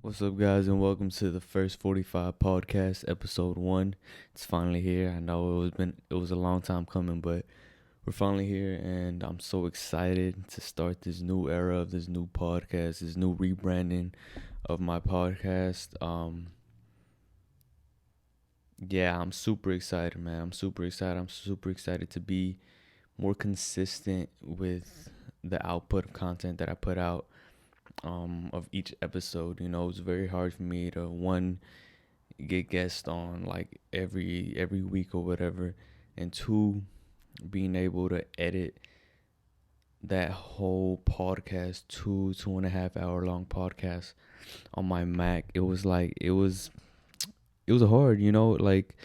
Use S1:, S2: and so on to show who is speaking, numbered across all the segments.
S1: What's up, guys, and welcome to the first 45 podcast, episode 1. It's finally here. I know it was a long time coming, but we're finally here, and I'm so excited to start this new era of this new podcast, this new rebranding of my podcast. Yeah, I'm super excited, man. I'm super excited. I'm super excited to be more consistent with the output of content that I put out of each episode. It's very hard for me to get guests on like every week or whatever, and two, being able to edit that whole podcast, 2.5 hour long podcast on my Mac. It was hard, like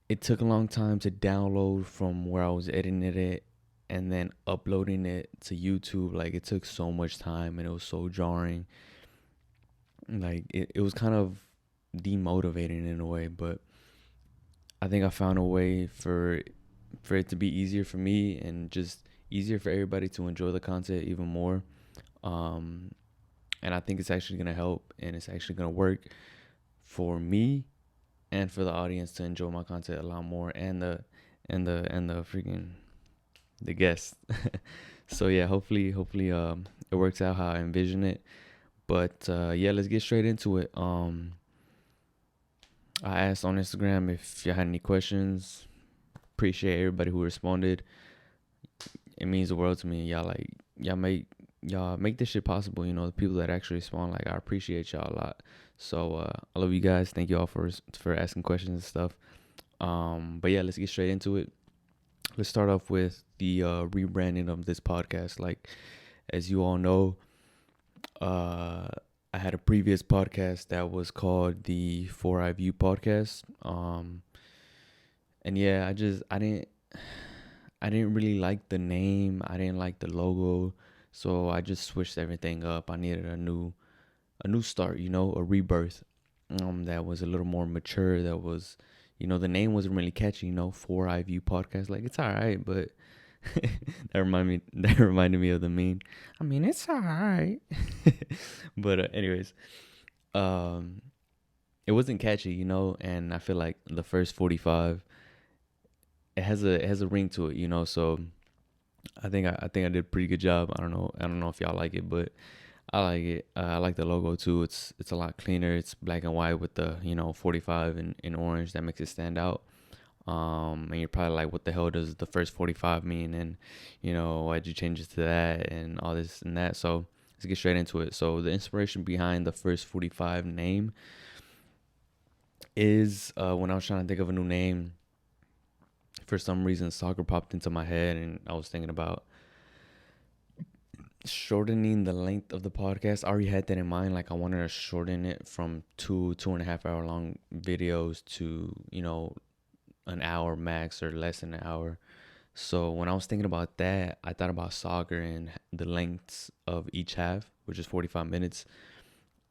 S1: it took a long time to download from where I was editing it and then uploading it to YouTube. Like, it took so much time and it was so jarring. Like, it was kind of demotivating in a way, but I think I found a way for it to be easier for me and just easier for everybody to enjoy the content even more. Um, and I think it's actually gonna help, and it's actually gonna work for me and for the audience to enjoy my content a lot more, and the freaking the guests. So yeah, hopefully it works out how I envision it. But yeah, let's get straight into it. I asked on Instagram if you had any questions. Appreciate everybody who responded. It means the world to me. Y'all make this shit possible. The people that actually respond, like, I appreciate y'all a lot. So I love you guys. Thank you all for asking questions and stuff. But yeah, let's get straight into it. Let's start off with the rebranding of this podcast. Like, as you all know, I had a previous podcast that was called the 4i View podcast. And yeah, I didn't really like the name. I didn't like the logo, so I just switched everything up. I needed a new start, a rebirth. That was a little more mature. That was, the name wasn't really catchy. 4i View podcast. Like, it's all right, but that reminded me of the meme. I mean, it's all right. But anyways, um, it wasn't catchy, and I feel like the first 45, it has a ring to it, So I think I did a pretty good job. I don't know if y'all like it, but I like it. I like the logo too. It's a lot cleaner. It's black and white with the 45 in orange that makes it stand out. And you're probably like, what the hell does the first 45 mean? And why'd you change it to that and all this and that? So let's get straight into it. So the inspiration behind the first 45 name is when I was trying to think of a new name. For some reason, soccer popped into my head, and I was thinking about shortening the length of the podcast. I already had that in mind. Like, I wanted to shorten it from 2.5 hour long videos to, an hour max or less than an hour. So when I was thinking about that, I thought about soccer and the lengths of each half, which is 45 minutes.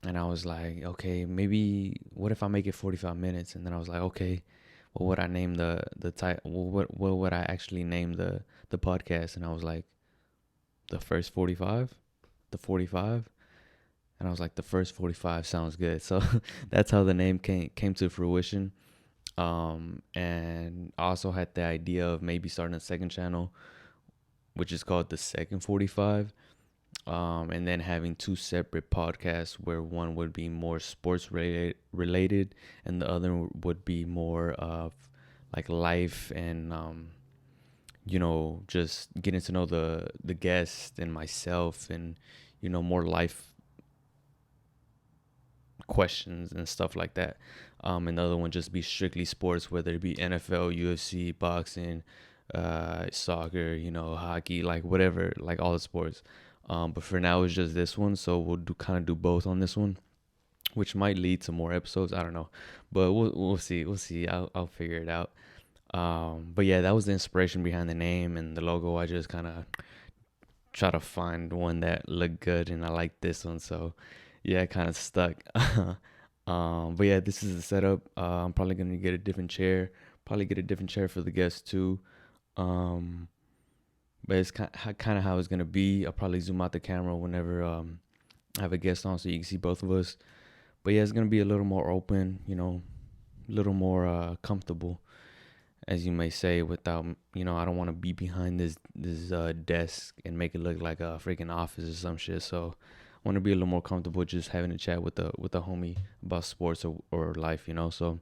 S1: And I was like, okay, maybe what if I make it 45 minutes? And then I was like, okay, what would I name the title? What would I actually name the podcast? And I was like, the first 45, the 45. And I was like, the first 45 sounds good. So that's how the name came to fruition. And I also had the idea of maybe starting a second channel, which is called the second 45. And then having two separate podcasts where one would be more sports related and the other would be more of like life and just getting to know the guest and myself, and more life questions and stuff like that. And the other one just be strictly sports, whether it be NFL, UFC, boxing, soccer, hockey, like whatever, like all the sports. But for now, it's just this one, so we'll do both on this one, which might lead to more episodes. I don't know, but we'll see. We'll see. I'll figure it out. But yeah, that was the inspiration behind the name and the logo. I just kind of try to find one that looked good, and I like this one, so yeah, kind of stuck. But yeah, this is the setup. I'm probably gonna get a different chair. Probably get a different chair for the guests too. Um, but it's kind of how it's gonna be. I'll probably zoom out the camera whenever have a guest on so you can see both of us. But yeah, it's gonna be a little more open, a little more comfortable, as you may say, without, I don't want to be behind this desk and make it look like a freaking office or some shit. So I want to be a little more comfortable just having a chat with the homie about sports or life, So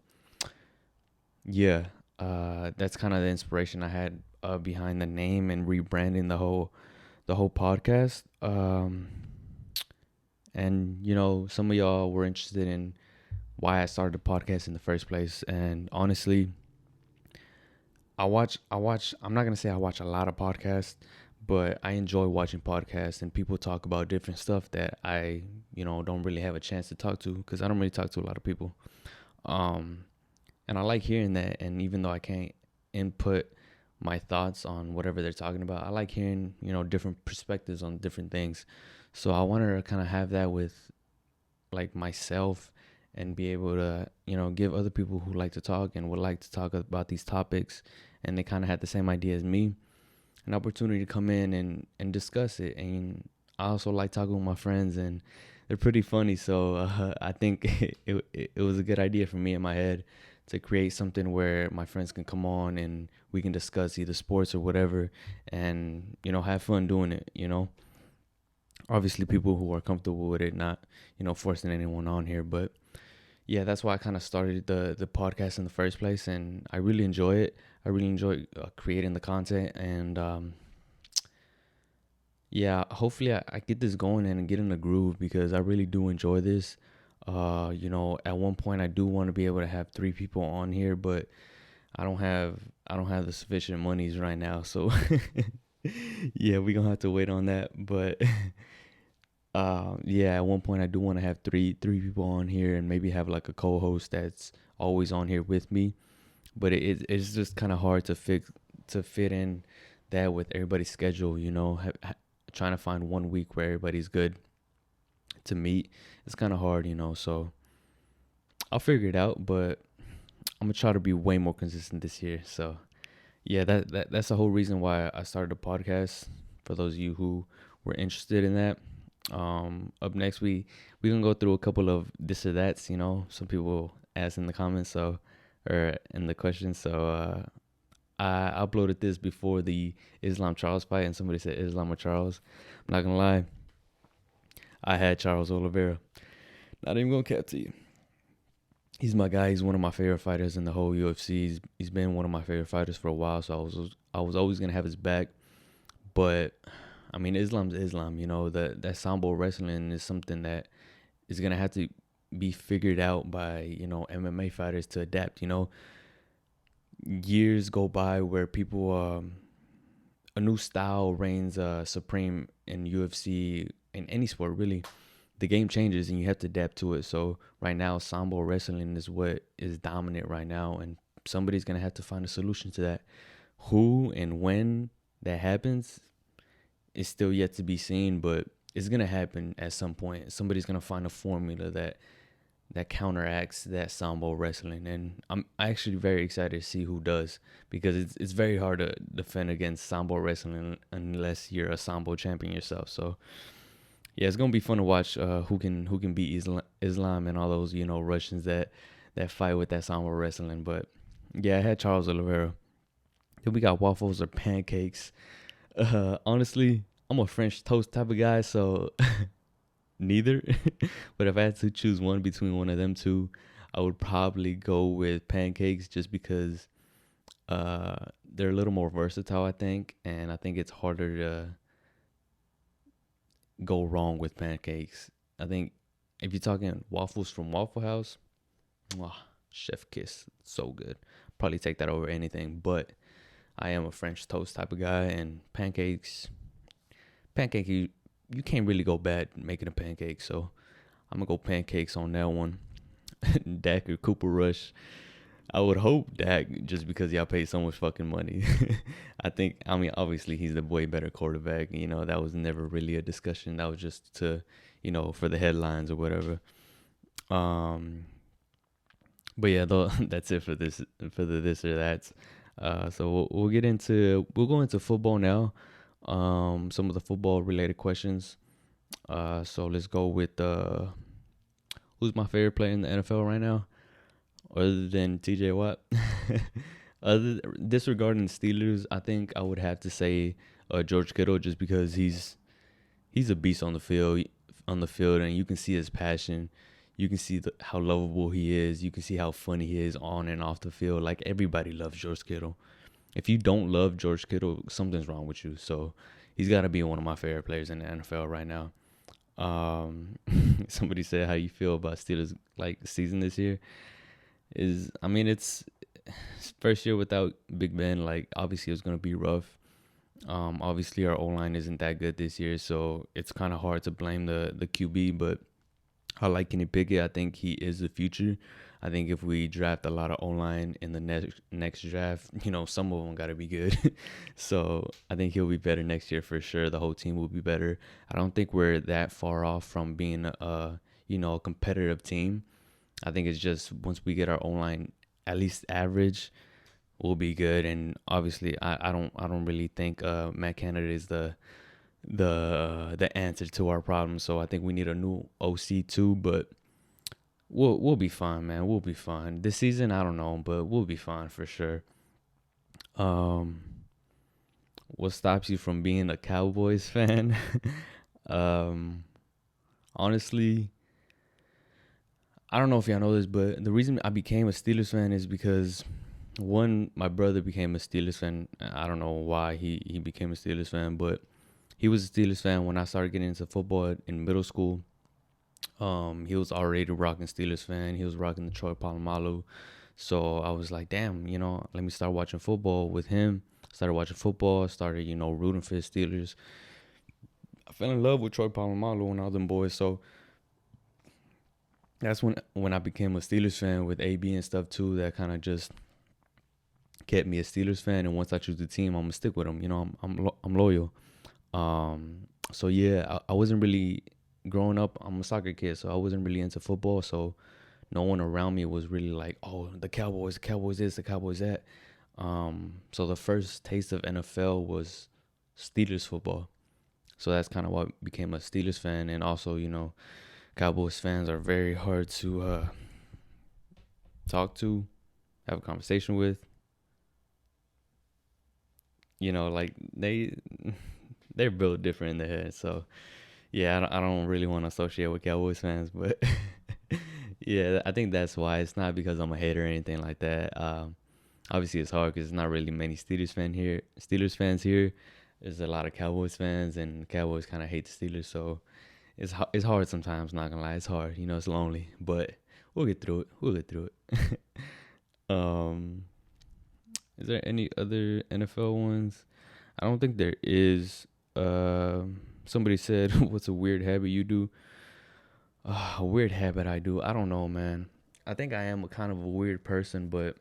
S1: yeah, that's kind of the inspiration I had behind the name and rebranding the whole podcast. And some of y'all were interested in why I started the podcast in the first place, and honestly, I'm not gonna say I watch a lot of podcasts, but I enjoy watching podcasts and people talk about different stuff that I, don't really have a chance to talk to because I don't really talk to a lot of people. Um, and I like hearing that. And even though I can't input my thoughts on whatever they're talking about, I like hearing, different perspectives on different things. So I wanted to kind of have that with like myself and be able to give other people who like to talk and would like to talk about these topics and they kind of had the same idea as me an opportunity to come in and discuss it. And I also like talking with my friends and they're pretty funny, so I think it was a good idea for me in my head to create something where my friends can come on and we can discuss either sports or whatever and have fun doing it. Obviously people who are comfortable with it, not forcing anyone on here. But yeah, that's why I kind of started the podcast in the first place, and I really enjoy it. I really enjoy creating the content, and yeah, hopefully I get this going and get in the groove because I really do enjoy this. At one point I do want to be able to have 3 people on here, but I don't have the sufficient monies right now, so yeah, we gonna have to wait on that. But yeah, at one point I do want to have three people on here and maybe have like a co-host that's always on here with me. But it's just kind of hard to fit in that with everybody's schedule. Trying to find one week where everybody's good to meet. It's kind of hard. So I'll figure it out. But I'm gonna try to be way more consistent this year. So yeah, that's the whole reason why I started the podcast. For those of you who were interested in that. Up next we gonna go through a couple of this or that's. Some people ask in the comments, or in the questions. So I uploaded this before the Islam Charles fight, and somebody said Islam or Charles. I'm not gonna lie, I had Charles Oliveira. Not even gonna cap to you. He's my guy. He's one of my favorite fighters in the whole UFC. He's been one of my favorite fighters for a while, so I was always gonna have his back. But I mean, Islam's Islam. That sambo wrestling is something that is gonna have to be figured out by MMA fighters to adapt. Years go by where people a new style reigns supreme in UFC, in any sport really. The game changes and you have to adapt to it. So right now, sambo wrestling is what is dominant right now, and somebody's gonna have to find a solution to that. Who and when that happens is still yet to be seen, but it's gonna happen at some point. Somebody's gonna find a formula that counteracts that sambo wrestling, and I'm actually very excited to see who does, because it's very hard to defend against sambo wrestling unless you're a sambo champion yourself. So yeah, it's gonna be fun to watch who can beat Islam and all those Russians that fight with that sambo wrestling. But yeah, I had Charles Oliveira. Then we got waffles or pancakes. Honestly, I'm a French toast type of guy, so neither. But if I had to choose one between one of them two, I would probably go with pancakes just because they're a little more versatile, I think, and I think it's harder to go wrong with pancakes. I think if you're talking waffles from Waffle House, mwah, chef kiss, so good. Probably take that over anything, but I am a French toast type of guy, and pancake you can't really go bad making a pancake, so I'm gonna go pancakes on that one. Dak or Cooper Rush. I would hope Dak, just because y'all paid so much fucking money. I mean, obviously he's the way better quarterback. That was never really a discussion. That was just to, for the headlines or whatever. Um, but yeah, though, that's it for this or that. So we'll go into football now. Some of the football related questions. So let's go with who's my favorite player in the NFL right now, other than T.J. Watt. Disregarding the Steelers, I think I would have to say George Kittle, just because he's a beast on the field, and you can see his passion. You can see how lovable he is. You can see how funny he is on and off the field. Like, everybody loves George Kittle. If you don't love George Kittle, something's wrong with you. So he's got to be one of my favorite players in the NFL right now. Um, Somebody said, "How you feel about Steelers like season this year?" I mean, it's first year without Big Ben. Like, obviously it's gonna be rough. Obviously our O line isn't that good this year, so it's kind of hard to blame the QB. But I like Kenny Pickett. I think he is the future. I think if we draft a lot of O line in the next draft, some of them got to be good. So I think he'll be better next year for sure. The whole team will be better. I don't think we're that far off from being a competitive team. I think it's just once we get our O line at least average, we'll be good. And obviously, I don't really think Matt Canada is the answer to our problem. So I think we need a new OC too. But we'll be fine, man. We'll be fine this season. I don't know, but we'll be fine for sure. Um, what stops you from being a Cowboys fan? um, Honestly, I don't know if y'all know this, but the reason I became a Steelers fan is because one, my brother became a Steelers fan. I don't know why he became a Steelers fan, but he was a Steelers fan when I started getting into football in middle school. He was already rocking Steelers fan. He was rocking the Troy Polamalu. So I was like, damn, let me start watching football with him. Started watching football. Started, rooting for the Steelers. I fell in love with Troy Polamalu and all them boys. So that's when I became a Steelers fan with AB and stuff too. That kind of just kept me a Steelers fan. And once I choose the team, I'm gonna stick with them. I'm loyal. So yeah, I wasn't really growing up. I'm a soccer kid, so I wasn't really into football. So no one around me was really like, oh, the Cowboys this, the Cowboys that. So the first taste of NFL was Steelers football. So that's kind of what became a Steelers fan. And also, Cowboys fans are very hard to talk to, have a conversation with. Like they're built different in the head. So yeah, I don't really want to associate with Cowboys fans, but yeah, I think that's why. It's not because I'm a hater or anything like that. Obviously, it's hard because there's not really many Steelers fans here. There's a lot of Cowboys fans, and Cowboys kind of hate the Steelers, so it's hard sometimes. Not gonna lie, it's hard. It's lonely, but we'll get through it. We'll get through it. um, is there any other NFL ones? I don't think there is. Somebody said, "What's a weird habit you do?" A weird habit I do. I don't know, man. I think I am a kind of a weird person, but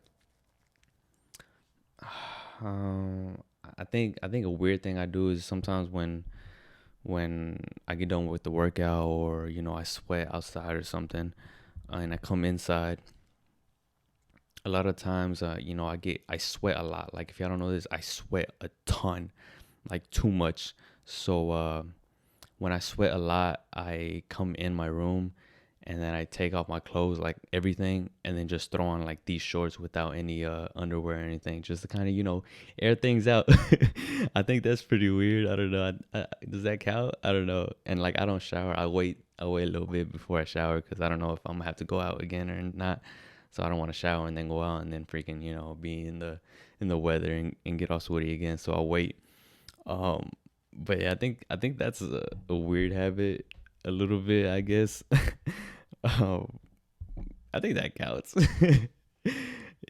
S1: um, I think a weird thing I do is sometimes when I get done with the workout, or I sweat outside or something, and I come inside. A lot of times, I sweat a lot. Like, if y'all don't know this, I sweat a ton, like too much. So when I sweat a lot, I come in my room and then I take off my clothes, like everything, and then just throw on like these shorts without any underwear or anything, just to kind of air things out. I think that's pretty weird. I don't know. Does that count? I don't know. And like, I don't shower. I wait a little bit before I shower because I don't know if I'm gonna have to go out again or not. So I don't want to shower and then go out and then freaking be in the weather and get all sweaty again. So I'll wait. Um, but yeah, I think that's a weird habit, a little bit, I guess. um, I think that counts.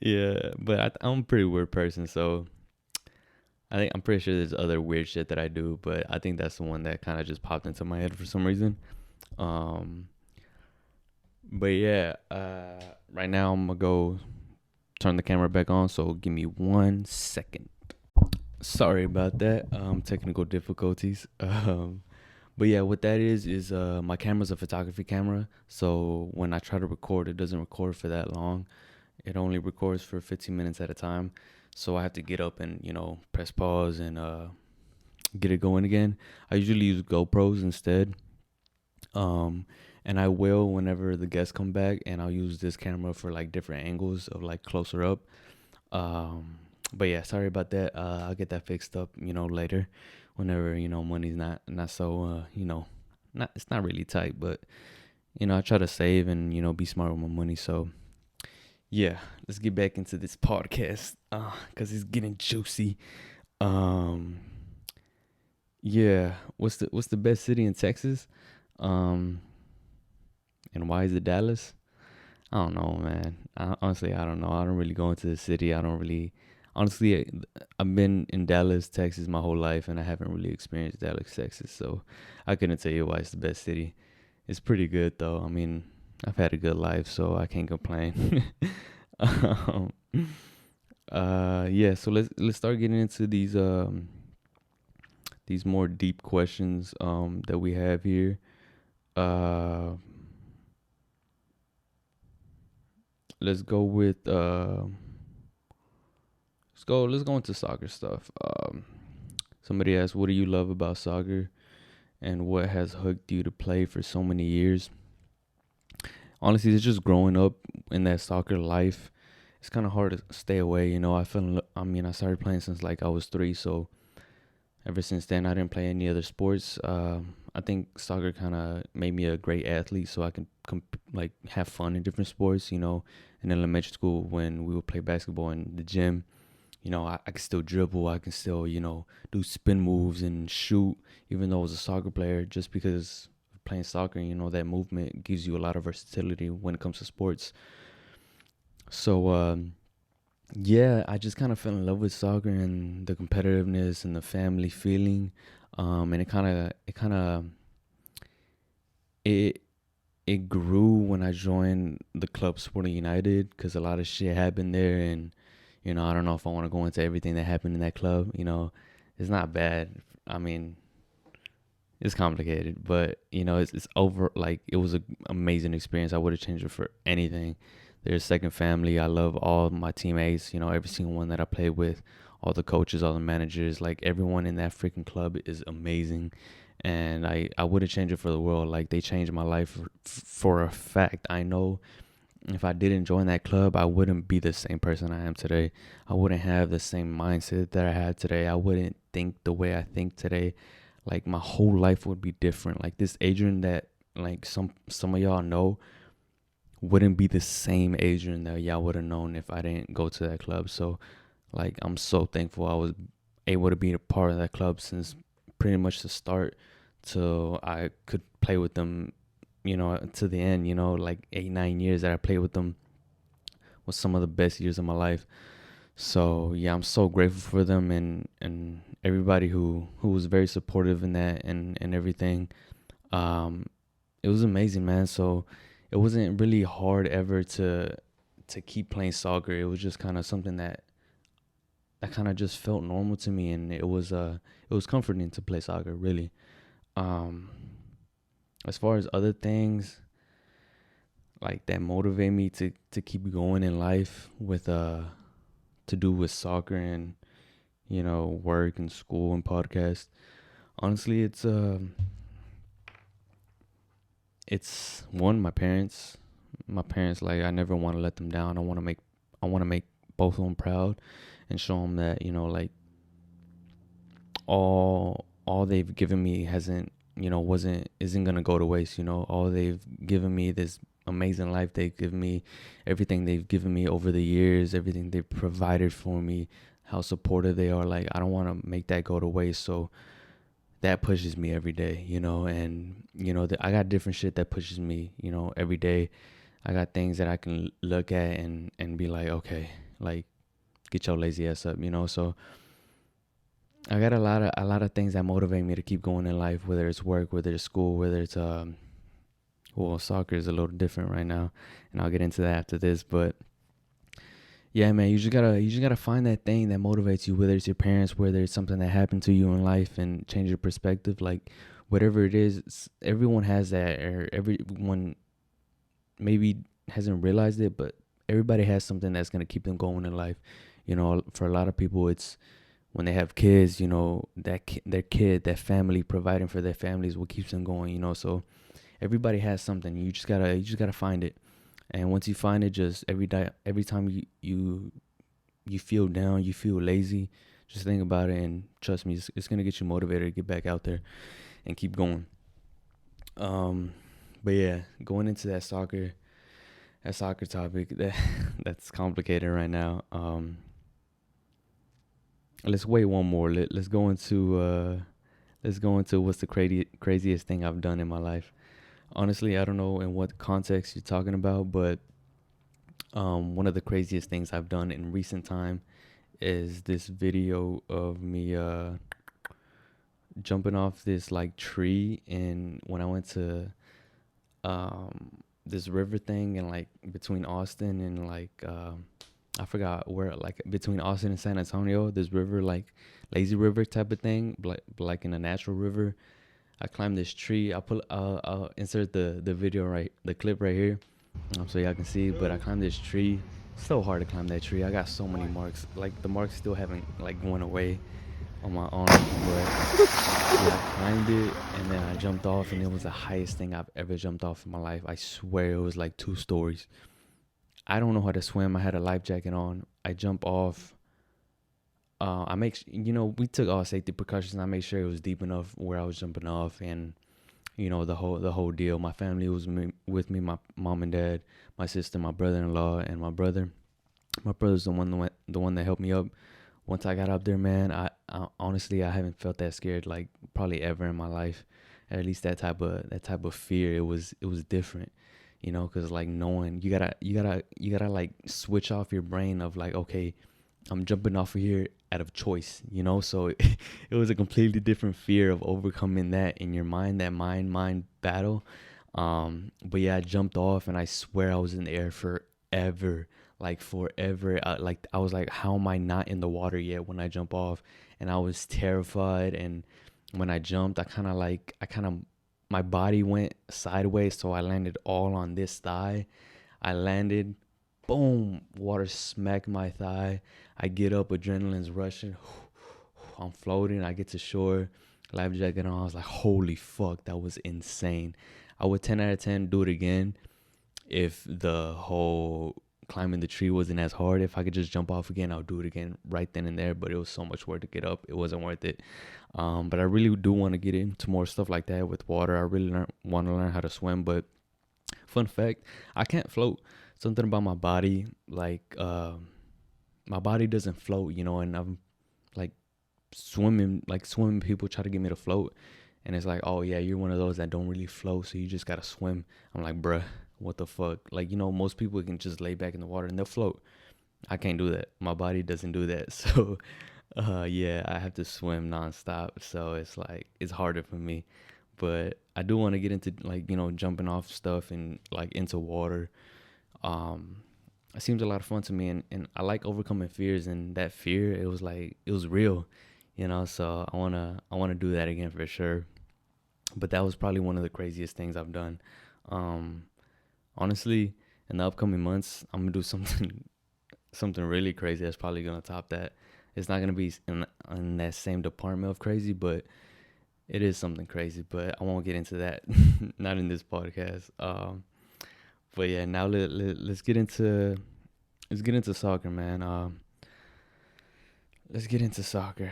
S1: Yeah, but I'm a pretty weird person, so I'm pretty sure there's other weird shit that I do, but I think that's the one that kind of just popped into my head for some reason. Um, but yeah, right now I'm gonna go turn the camera back on, so give me 1 second. Sorry about that. Technical difficulties. But yeah, what that is my camera's a photography camera. So when I try to record, it doesn't record for that long. It only records for 15 minutes at a time. So I have to get up and press pause and get it going again. I usually use GoPros instead. Um, and I will whenever the guests come back, and I'll use this camera for like different angles of like closer up. Um, but yeah, sorry about that. I'll get that fixed up, later, whenever money's not so not it's not really tight, but I try to save and be smart with my money. So yeah, let's get back into this podcast, cause it's getting juicy. Um, yeah, what's the best city in Texas? Um, and why is it Dallas? I don't know, man. Honestly, I don't know. I don't really go into the city. I don't really, honestly, I've been in Dallas, Texas my whole life, and I haven't really experienced Dallas, Texas. So I couldn't tell you why it's the best city. It's pretty good though. I mean, I've had a good life, so I can't complain. um, yeah. So let's start getting into these more deep questions that we have here. Uh, let's go with let's go into soccer stuff. Somebody asked, "What do you love about soccer, and what has hooked you to play for so many years?" Honestly, it's just growing up in that soccer life. It's kind of hard to stay away. I started playing since like I was 3, so ever since then I didn't play any other sports. I think soccer kind of made me a great athlete, so I can like have fun in different sports. In elementary school when we would play basketball in the gym, I can still dribble. I can still, do spin moves and shoot, even though I was a soccer player, just because playing soccer, that movement gives you a lot of versatility when it comes to sports. So, yeah, I just kind of fell in love with soccer and the competitiveness and the family feeling. And it, it grew when I joined the club Sporting United because a lot of shit happened there. And, I don't know if I want to go into everything that happened in that club. It's not bad. I mean, it's complicated, but it's over. Like, it was an amazing experience. I would have changed it for anything. They're a second family. I love all my teammates. Every single one that I played with, all the coaches, all the managers. Like, everyone in that freaking club is amazing, and I wouldn't change it for the world. Like, they changed my life for a fact. I know if I didn't join that club, I wouldn't be the same person I am today. I wouldn't have the same mindset that I had today. I wouldn't think the way I think today. Like, my whole life would be different. Like, this Adrian that like some of y'all know wouldn't be the same Adrian that y'all would have known if I didn't go to that club. So like, I'm so thankful I was able to be a part of that club since pretty much the start till I could play with them, to the end. Like 8-9 years that I played with them was some of the best years of my life. So yeah, I'm so grateful for them and everybody who was very supportive in that and everything. Um, it was amazing, man. So it wasn't really hard ever to keep playing soccer. It was just kind of something that kind of just felt normal to me, and it was comforting to play soccer, really. Um, as far as other things like that motivate me to keep going in life with to do with soccer and work and school and podcast. Honestly, it's one, my parents. My parents, like, I never want to let them down. I want to make both of them proud and show them that like all they've given me hasn't wasn't isn't gonna go to waste. All they've given me, this amazing life they've given me, everything they've given me over the years, everything they've provided for me, how supportive they are. Like, I don't want to make that go to waste. So that pushes me every day, and I got different shit that pushes me, every day. I got things that I can look at and be like, okay, like, get your lazy ass up. So I got a lot of things that motivate me to keep going in life, whether it's work, whether it's school, whether it's well, soccer is a little different right now, and I'll get into that after this. But yeah, man, you just gotta find that thing that motivates you, whether it's your parents, whether it's something that happened to you in life and change your perspective. Like, whatever it is, everyone has that, or everyone maybe hasn't realized it, but everybody has something that's gonna keep them going in life. For a lot of people, it's when they have kids. Their kid, that family, providing for their families, what keeps them going. So Everybody has something. You just gotta find it. And once you find it, just every time you feel down, you feel lazy, just think about it and trust me, it's gonna get you motivated to get back out there and keep going. Um, but yeah, going into that soccer topic that's complicated right now. Let's wait one more. Let's go into what's the craziest thing I've done in my life. Honestly, I don't know in what context you're talking about, but one of the craziest things I've done in recent time is this video of me jumping off this like tree, and when I went to this river thing and like between Austin and like I forgot where, like between Austin and San Antonio, this river, like lazy river type of thing, like in a natural river. I climbed this tree. I'll insert the video, right, the clip right here, so y'all can see. But I climbed this tree. So hard to climb that tree. I got so many marks. Like the marks still haven't like gone away on my arm, but yeah, I climbed it and then I jumped off, and it was the highest thing I've ever jumped off in my life. I swear it was like 2 stories. I don't know how to swim. I had a life jacket on. I jump off. We took all safety precautions. I made sure it was deep enough where I was jumping off, and the whole deal. My family was with me. My mom and dad, my sister, my brother-in-law, and my brother. My brother's the one that helped me up. Once I got up there, man, I honestly I haven't felt that scared like probably ever in my life. At least that type of fear. It was different, because like knowing you gotta like switch off your brain of like, okay, I'm jumping off of here out of choice. So it was a completely different fear of overcoming that in your mind, that mind battle. But yeah, I jumped off and I swear I was in the air forever, like forever. I was like, how am I not in the water yet when I jump off? And I was terrified. And when I jumped, I kind of my body went sideways, so I landed all on this thigh. I landed, boom, water smacked my thigh. I get up, adrenaline's rushing. I'm floating. I get to shore, life jacket on. I was like, holy fuck, that was insane. I would 10 out of 10 do it again if the whole climbing the tree wasn't as hard. If I could just jump off again, I'll do it again right then and there. But it was so much work to get up. It wasn't worth it. But I really do want to get into more stuff like that with water. I really want to learn how to swim. But fun fact, I can't float. Something about my body, like my body doesn't float, and I'm like swimming people try to get me to float, and it's like, oh yeah, you're one of those that don't really float, so you just gotta swim. I'm like, bruh, what the fuck? Like, most people can just lay back in the water and they'll float. I can't do that. My body doesn't do that. So yeah, I have to swim nonstop, so it's like it's harder for me. But I do want to get into like, jumping off stuff and like into water. um it seems a lot of fun to me, and I like overcoming fears, and that fear, it was like it was real, so I wanna do that again for sure. But that was probably one of the craziest things I've done. um Honestly, in the upcoming months, I'm gonna do something something really crazy that's probably gonna top that. It's not gonna be in that same department of crazy, but it is something crazy. But I won't get into that, not in this podcast. But yeah, now let's get into soccer, man. Let's get into soccer.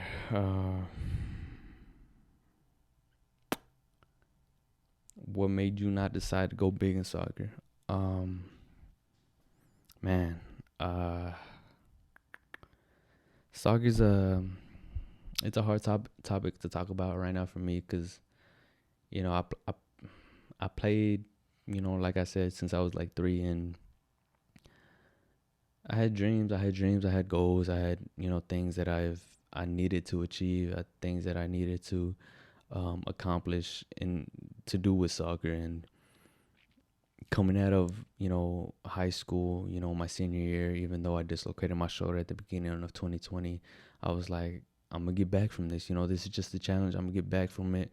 S1: What made you not decide to go big in soccer? Um, Man, uh, soccer's it's a hard topic to talk about right now for me, because I played, like I said, since I was like 3, and I had dreams. I had goals. I had, things that I needed to achieve, things that I needed to accomplish and to do with soccer. And coming out of, high school, my senior year, even though I dislocated my shoulder at the beginning of 2020, I was like, I'm gonna get back from this. This is just a challenge. I'm gonna get back from it.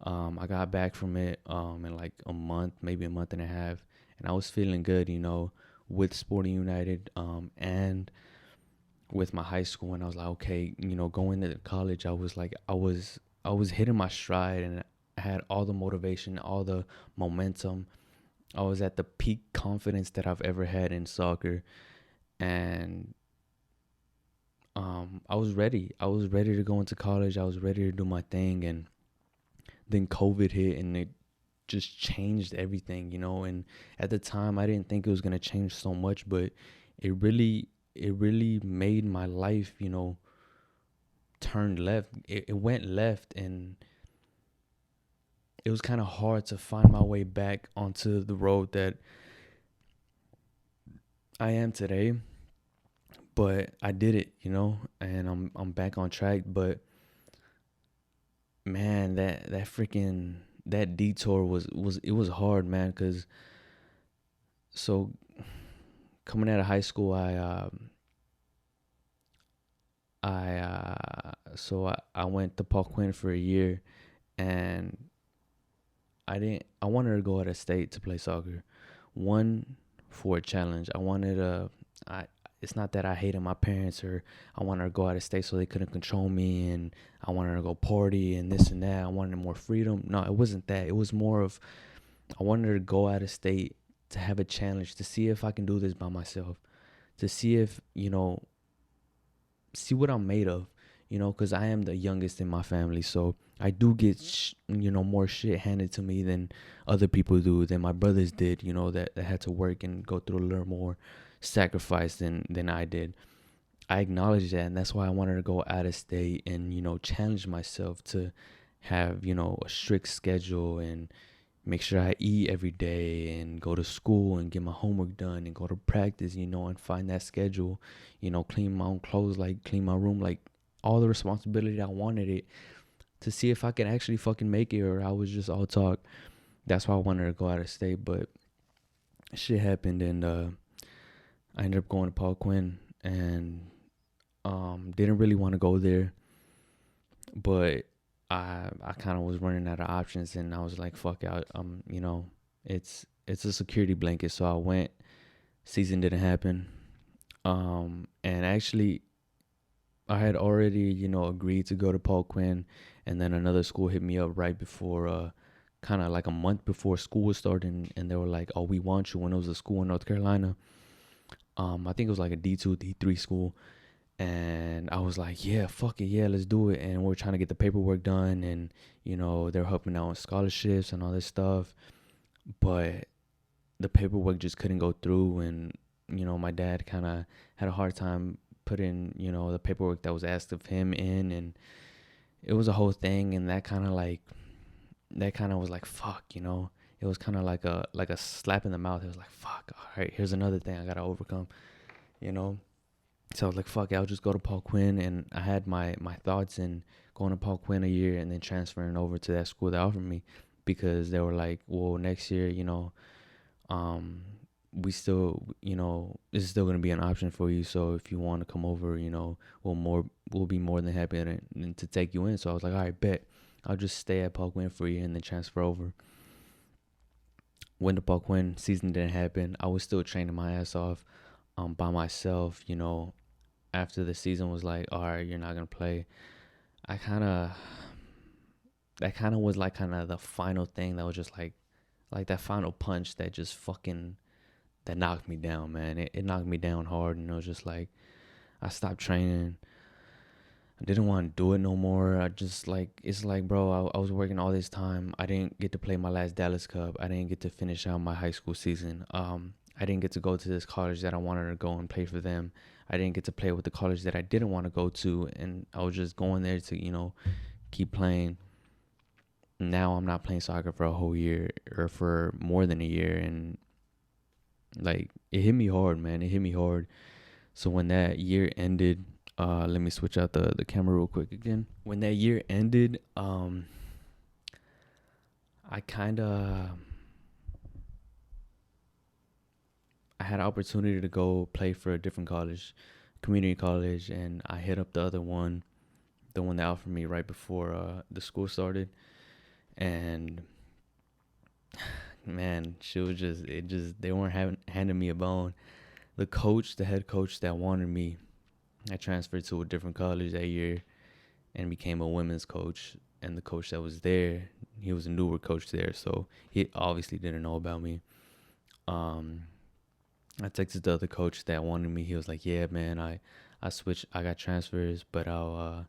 S1: I got back from it in like a month, maybe a month and a half, and I was feeling good, with Sporting United and with my high school. And I was like, okay, going to college, I was hitting my stride, and I had all the motivation, all the momentum. I was at the peak confidence that I've ever had in soccer, and I was ready. I was ready to go into college. I was ready to do my thing, and then COVID hit, and it just changed everything, you know. And at the time, I didn't think it was gonna change so much, but it really made my life, you know, turn left. It went left, and it was kind of hard to find my way back onto the road that I am today. But I did it, you know, and I'm back on track. But man, that freaking that detour was it was hard, man. Cause so coming out of high school, I went to Paul Quinn for a year, and I wanted to go out of state to play soccer. One, for a challenge. I it's not that I hated my parents or I wanted to go out of state so they couldn't control me, and I wanted to go party and this and that. I wanted more freedom. No, it wasn't that. It was more of I wanted to go out of state to have a challenge, to see if I can do this by myself, to see if, you know, see what I'm made of, you know, because I am the youngest in my family. So I do get, you know, more shit handed to me than other people do, than my brothers did, you know, that had to work and go through a little more sacrifice than I did. I acknowledge that. And that's why I wanted to go out of state and, you know, challenge myself to have, you know, a strict schedule and make sure I eat every day and go to school and get my homework done and go to practice, you know, and find that schedule, you know, clean my own clothes, like clean my room, like all the responsibility I wanted it, to see if I could actually fucking make it, or I was just all talk. That's why I wanted to go out of state, but shit happened, and I ended up going to Paul Quinn, and didn't really want to go there, but I kind of was running out of options, and I was like, fuck it, you know, it's a security blanket. So I went. Season didn't happen. And actually, I had already, you know, agreed to go to Paul Quinn, and then another school hit me up right before, kind of like a month before school was starting, and they were like, "Oh, we want you." When it was a school in North Carolina, I think it was like a D2, D3 school, and I was like, "Yeah, fuck it, yeah, let's do it." And we're trying to get the paperwork done, and you know, they're helping out with scholarships and all this stuff, but the paperwork just couldn't go through, and you know, my dad kind of had a hard time putting, you know, the paperwork that was asked of him in, and it was a whole thing. And that kind of was like, fuck, you know. It was kind of like a slap in the mouth. It was like, fuck, all right, here's another thing I gotta overcome, you know. So I was like, fuck it, I'll just go to Paul Quinn. And I had my thoughts in going to Paul Quinn a year and then transferring over to that school that offered me, because they were like, well, next year, you know, um we still, you know, this is still going to be an option for you, so if you want to come over, you know, we'll be more than happy to take you in. So I was like, all right, bet, I'll just stay at Paul Quinn for a year and then transfer over. Went to Paul Quinn. Season didn't happen. I was still training my ass off, by myself, you know. After the season was like, all right, you're not going to play, I kind of that kind of was like kind of the final thing that was just like that final punch that just fucking that knocked me down, man. It knocked me down hard, and it was just like I stopped training. I didn't want to do it no more. I just like, it's like, bro, I was working all this time. I didn't get to play my last Dallas Cup. I didn't get to finish out my high school season. I didn't get to go to this college that I wanted to go and play for them. I didn't get to play with the college that I didn't want to go to, and I was just going there to, you know, keep playing. Now I'm not playing soccer for a whole year or for more than a year, and like it hit me hard, man. It hit me hard. So when that year ended, let me switch out the camera real quick again. When that year ended, I kind of I had an opportunity to go play for a different college, community college, and I hit up the one that offered me right before the school started, and man, she was just it just they weren't handing me a bone. The head coach that wanted me, I transferred to a different college that year and became a women's coach. And the coach that was there he was a newer coach there, so he obviously didn't know about me. Um, I texted the other coach that wanted me. He was like, "Yeah, man, I switched. I got transfers, but I'll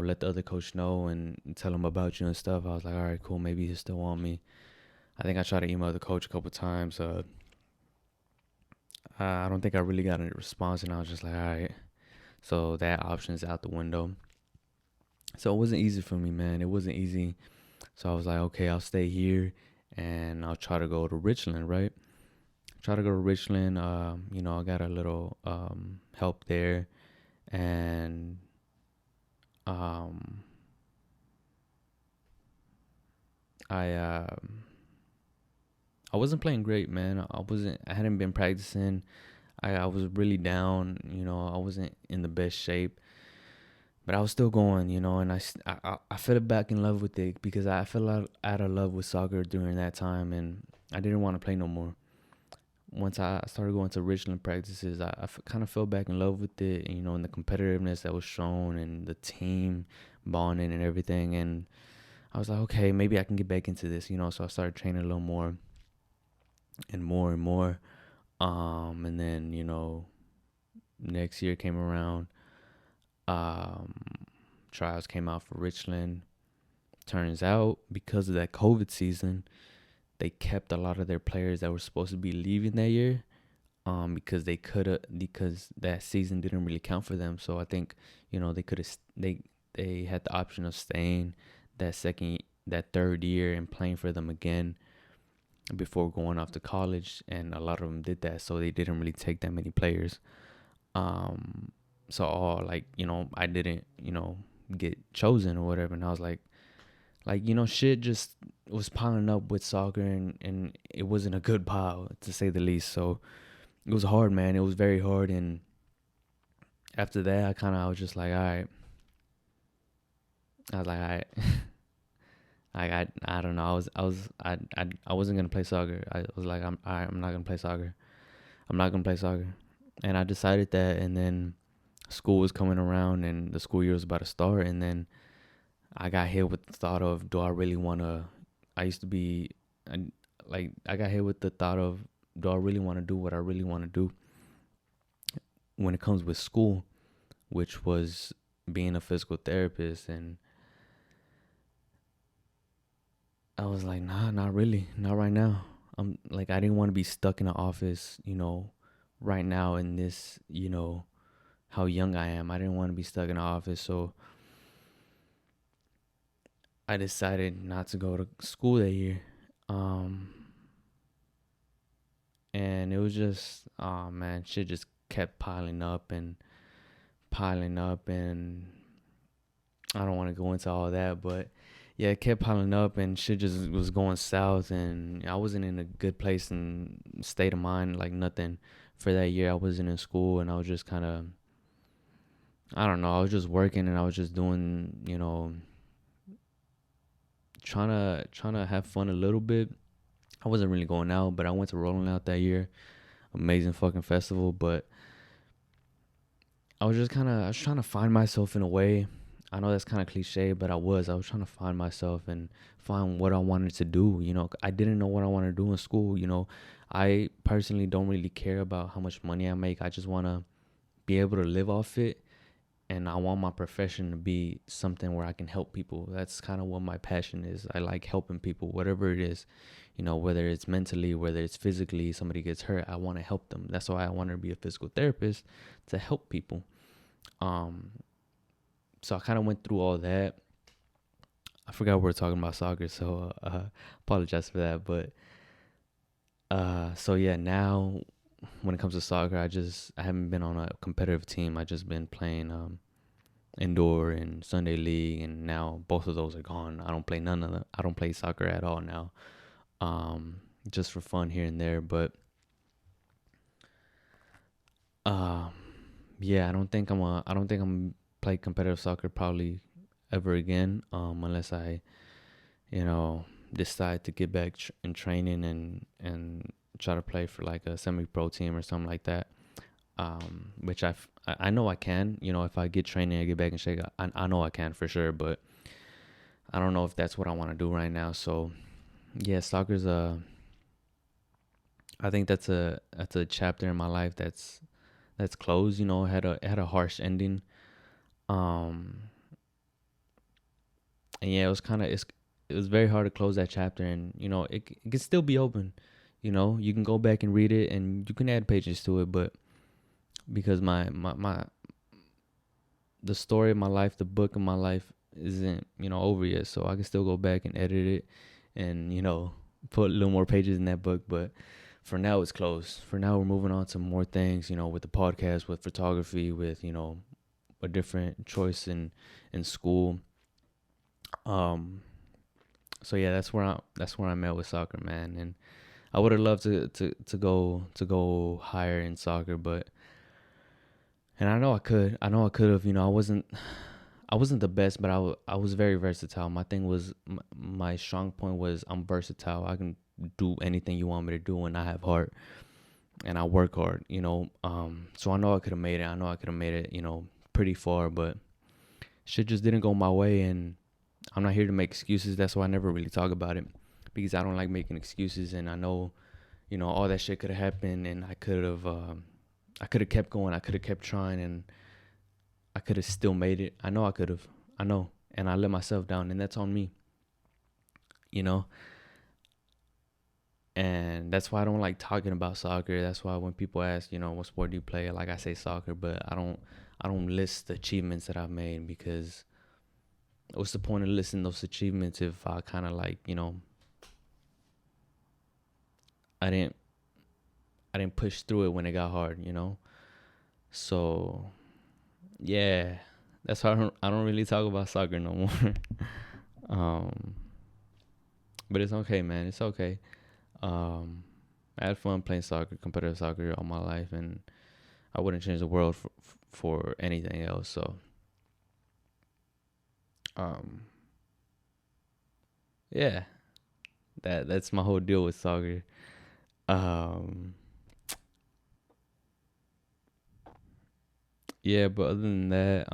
S1: let the other coach know and tell him about you and stuff." I was like, "All right, cool. Maybe he still want me." I think I tried to email the coach a couple times. I don't think I really got a response, and I was just like, "All right." So that option is out the window. So it wasn't easy for me, man. It wasn't easy. So I was like, okay, I'll stay here and I'll try to go to Richland, right? Try to go to Richland. I got a little help there, and um, I I wasn't playing great, man. I hadn't been practicing. I was really down. I wasn't in the best shape, but I was still going. And I fell back in love with it because I fell out of love with soccer during that time, and I didn't want to play no more. Once I started going to Richland practices, I kind of fell back in love with it, and the competitiveness that was shown and the team bonding and everything. And I was like, okay, maybe I can get back into this. So I started training a little more and more and more. And then, next year came around. Um, Trials came out for Richland. Turns out, because of that COVID season, they kept a lot of their players that were supposed to be leaving that year. Because that season didn't really count for them. So I think they could have they had the option of staying that third year and playing for them again before going off to college, and a lot of them did that. So they didn't really take that many players. Um, so all I didn't get chosen or whatever, and I was like shit just was piling up with soccer, and it wasn't a good pile to say the least. So it was hard, man. It was very hard, and after that, I was just like, all right. I was like, all right. I don't know. I wasn't gonna play soccer. I was like, I'm not gonna play soccer. I'm not gonna play soccer, and I decided that. And then school was coming around, and the school year was about to start, and then I got hit with the thought of, do I really wanna? I used to be, I got hit with the thought of, do I really want to do what I really want to do when it comes with school, which was being a physical therapist. And I was like, nah, not really, not right now. I didn't want to be stuck in the office, right now in this, how young I am. I didn't want to be stuck in the office. So I decided not to go to school that year. Um, and it was just, oh man, shit just kept piling up and piling up. And I don't want to go into all that, but yeah, it kept piling up and shit just was going south, and I wasn't in a good place and state of mind, like nothing for that year. I wasn't in school, and I was just kind of, I don't know, I was just working, and I was just doing, trying to have fun a little bit. I wasn't really going out, but I went to Rolling Out that year. Amazing fucking festival, but I was trying to find myself in a way. I know that's kind of cliche, but I was trying to find myself and find what I wanted to do. I didn't know what I wanted to do in school. I personally don't really care about how much money I make. I just want to be able to live off it. And I want my profession to be something where I can help people. That's kind of what my passion is. I like helping people, whatever it is, whether it's mentally, whether it's physically, somebody gets hurt, I want to help them. That's why I wanted to be a physical therapist, to help people. Um, so I kind of went through all that. I forgot we were talking about soccer, so apologize for that. But so yeah, now when it comes to soccer, I haven't been on a competitive team. I just been playing indoor and Sunday league, and now both of those are gone. I don't play none of them. I don't play soccer at all now. Just for fun here and there, but um, yeah, I don't think I'm play competitive soccer probably ever again. Unless I decide to get back in training and try to play for like a semi-pro team or something like that. Which I know I can. If I get training and get back in shape, I know I can for sure. But I don't know if that's what I want to do right now. So yeah, soccer's a. I think that's a chapter in my life that's closed. You know, it had a harsh ending. Um, and yeah, it was very hard to close that chapter, and you know, it can still be open. You know, you can go back and read it, and you can add pages to it, but because my the story of my life, the book of my life isn't, over yet. So I can still go back and edit it and, put a little more pages in that book. But for now, it's closed. For now, we're moving on to more things, with the podcast, with photography, with, a different choice in school. Um, so yeah, that's where I'm at with soccer, man. And I would have loved to go higher in soccer, but and I know I could have. I wasn't the best, but I was very versatile. My thing was my strong point was I'm versatile. I can do anything you want me to do, and I have heart and I work hard. So I know I could have made it. I know I could have made it. Pretty far, but shit just didn't go my way, and I'm not here to make excuses. That's why I never really talk about it because I don't like making excuses, and I know all that shit could have happened, and I could have kept going. I could have kept trying, and I could have still made it. I know I could have. I know. And I let myself down, and that's on me, you know? And that's why I don't like talking about soccer. That's why when people ask, what sport do you play? Like I say soccer, but I don't list the achievements that I've made because what's the point of listing those achievements if I kind of like, I didn't I didn't push through it when it got hard. So, yeah. That's why I don't really talk about soccer no more. um but it's okay, man. It's okay. Um, I had fun playing soccer, competitive soccer, all my life, and I wouldn't change the world for anything else. So, um, yeah, that's my whole deal with soccer. Um, yeah, but other than that,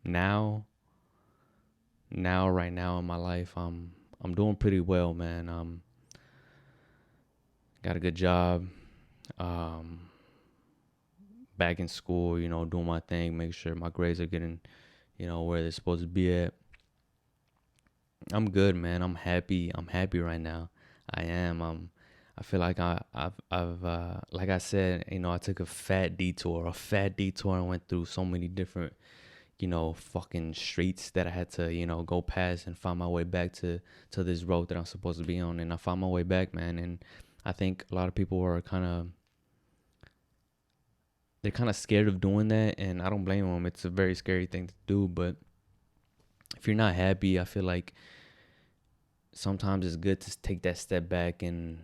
S1: now, right now in my life, I'm doing pretty well, man. Got a good job. Um, back in school, doing my thing, make sure my grades are getting, where they're supposed to be at. I'm good, man. I'm happy. I'm happy right now. I am. I feel like like I said, I took a fat detour, and went through so many different, fucking streets that I had to, go past and find my way back to this road that I'm supposed to be on. And I found my way back, man. And I think a lot of people are they're kind of scared of doing that, and I don't blame them. It's a very scary thing to do, but if you're not happy, I feel like sometimes it's good to take that step back and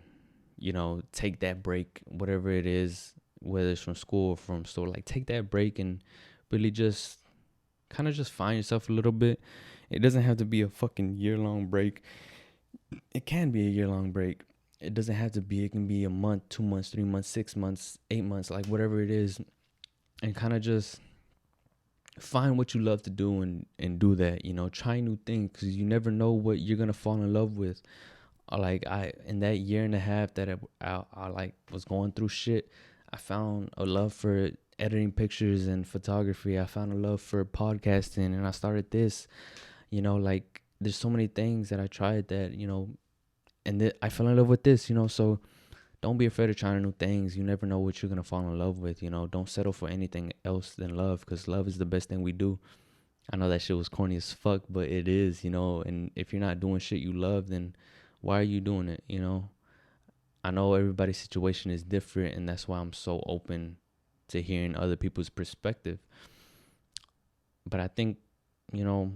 S1: take that break, whatever it is, whether it's from school or from store. Like take that break and really just kind of just find yourself a little bit. It doesn't have to be a fucking year-long break. It can be a year-long break. It doesn't have to be. It can be a month, 2 months, 3 months, 6 months, 8 months, like whatever it is, and kind of just find what you love to do and do that. Try new things because you never know what you're gonna fall in love with. Like I in that year and a half that I like was going through shit, I found a love for editing pictures and photography. I found a love for podcasting, and I started this. Like there's so many things that I tried that and I fell in love with this. So don't be afraid of trying new things. You never know what you're gonna fall in love with. Don't settle for anything else than love, because love is the best thing we do. I know that shit was corny as fuck, but it is. And if you're not doing shit you love, then why are you doing it? I know everybody's situation is different, and that's why I'm so open to hearing other people's perspective. But I think, you know,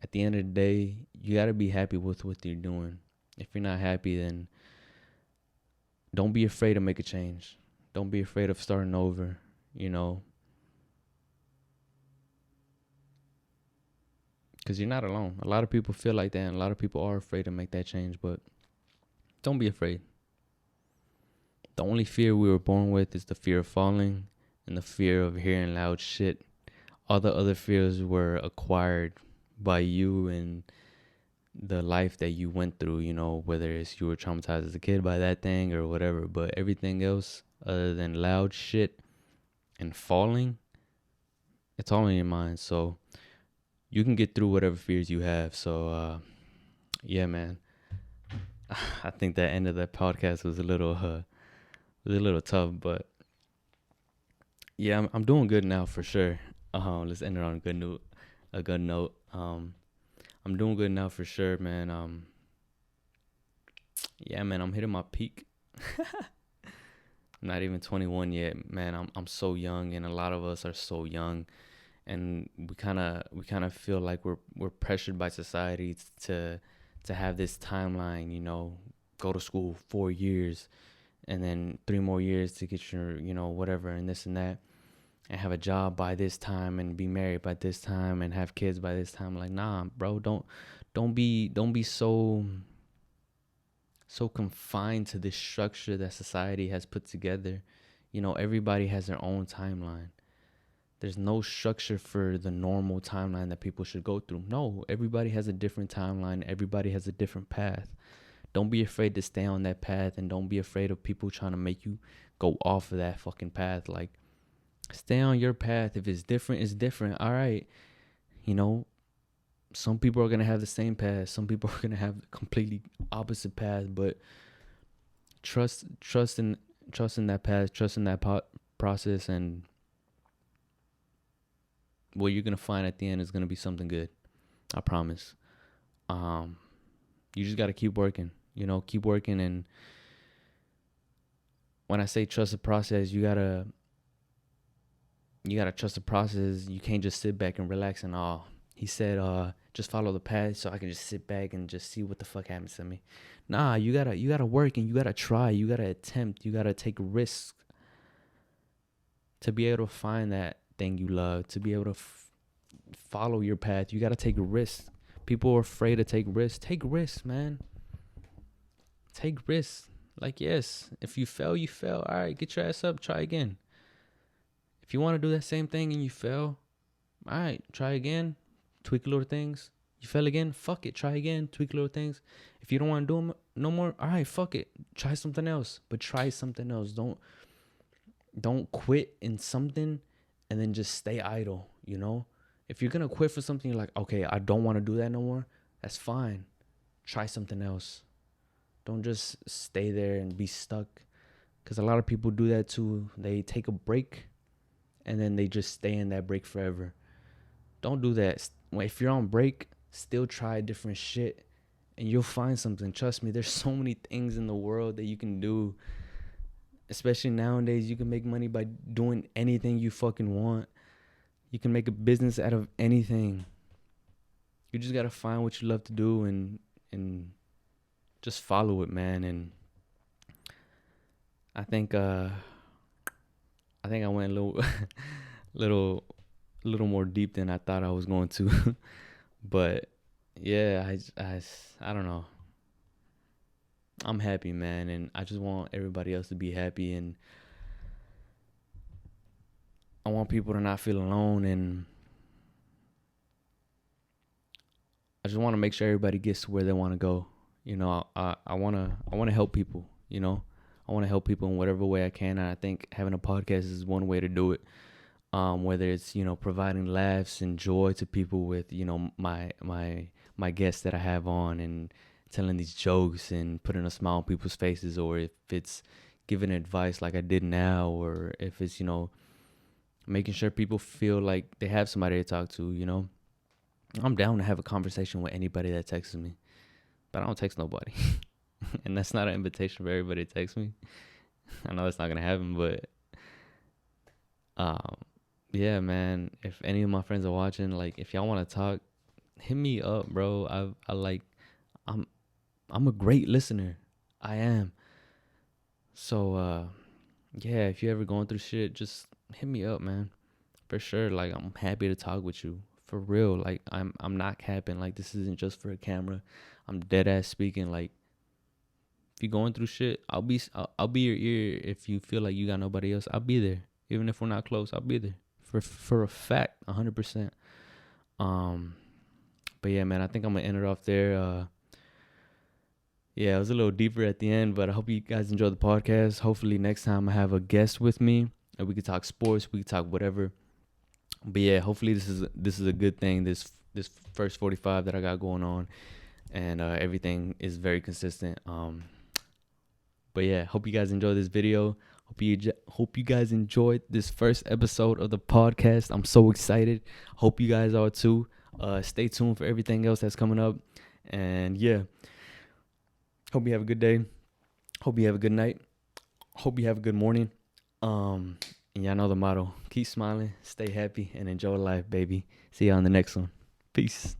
S1: at the end of the day, you got to be happy with what you're doing. If you're not happy, then don't be afraid to make a change. Don't be afraid of starting over, you know, because you're not alone. A lot of people feel like that, and a lot of people are afraid to make that change, but don't be afraid. The only fear we were born with is the fear of falling and the fear of hearing loud shit. All the other fears were acquired by you and the life that you went through, you know, whether it's you were traumatized as a kid by that thing or whatever. But everything else other than loud shit and falling, it's all in your mind. So you can get through whatever fears you have. So yeah, man. I think that end of that podcast was a little tough, but yeah, I'm doing good now for sure. Let's end it on a good note. A good note. I'm doing good now for sure, man. Yeah, man, I'm hitting my peak. I'm not even 21 yet, man. I'm so young, and a lot of us are so young, and we kind of feel like we're pressured by society to have this timeline. You know, go to school 4 years, and then 3 more years to get your, you know, whatever, and this and that, and have a job by this time, and be married by this time, and have kids by this time. Like, nah, bro, don't be so confined to this structure that society has put together. You know, everybody has their own timeline. There's no structure for the normal timeline that people should go through. No, everybody has a different timeline. Everybody has a different path. Don't be afraid to stay on that path, and don't be afraid of people trying to make you go off of that fucking path. Like, stay on your path. If it's different, it's different. All right. You know, some people are going to have the same path. Some people are going to have completely opposite path, but trust trust in trust in that path, trust in that process, and what you're gonna find at the end is gonna be something good. I promise. Um, you just gotta keep working. You know, keep working. And when I say trust the process, you gotta trust the process. You can't just sit back and relax and he said just follow the path so I can just sit back and just see what the fuck happens to me. Nah, you gotta work, and you gotta try. You gotta attempt. You gotta take risks to be able to find that thing you love. To be able to follow your path, you gotta take risks. People are afraid to take risks. Take risks, man. Take risks. Like, yes, if you fail, you fail. All right, get your ass up. Try again. If you want to do that same thing and you fail, all right, try again. Tweak little things. You fail again, fuck it. Try again. Tweak little things. If you don't want to do them no more, all right, fuck it. Try something else. But try something else. Don't quit in something and then just stay idle. You know, if you're gonna quit for something, you're like, okay, I don't want to do that no more. That's fine. Try something else. Don't just stay there and be stuck. Because a lot of people do that too. They take a break and then they just stay in that break forever. Don't do that. If you're on break, still try different shit and you'll find something. Trust me, there's so many things in the world that you can do. Especially nowadays, you can make money by doing anything you fucking want. You can make a business out of anything. You just gotta find what you love to do and just follow it, man. And I think I went a little little little more deep than I thought I was going to. But yeah, I don't know. I'm happy, man, and I just want everybody else to be happy, and I want people to not feel alone, and I just want to make sure everybody gets to where they want to go. You know, I wanna help people. You know, I want to help people in whatever way I can, and I think having a podcast is one way to do it. Whether it's, you know, providing laughs and joy to people with, you know, my guests that I have on, and telling these jokes and putting a smile on people's faces, or if it's giving advice like I did now, or if it's, you know, making sure people feel like they have somebody to talk to. You know, I'm down to have a conversation with anybody that texts me, but I don't text nobody. And that's not an invitation for everybody to text me. I know that's not gonna happen, but um yeah, man, if any of my friends are watching, like, if y'all want to talk, hit me up, bro. I like, i'm I'm a great listener. I am. So yeah, if you ever going through shit, just hit me up, man, for sure. Like, I'm happy to talk with you, for real. Like, I'm not capping. Like, this isn't just for a camera. I'm dead ass speaking. Like, if you're going through shit, I'll be your ear. If you feel like you got nobody else, I'll be there. Even if we're not close, I'll be there for a fact, 100%. Um, But yeah, man, I think I'm gonna end it off there. Yeah, it was a little deeper at the end, but I hope you guys enjoy the podcast. Hopefully next time I have a guest with me and we could talk sports, we could talk whatever. But yeah, hopefully this is a good thing. This first 45 that I got going on, and everything is very consistent. But yeah, hope you guys enjoy this video. Hope you guys enjoyed this first episode of the podcast. I'm so excited. Hope you guys are too. Stay tuned for everything else that's coming up. And yeah, hope you have a good day. Hope you have a good night. Hope you have a good morning. And y'all know the motto. Keep smiling, stay happy, and enjoy life, baby. See you on the next one. Peace.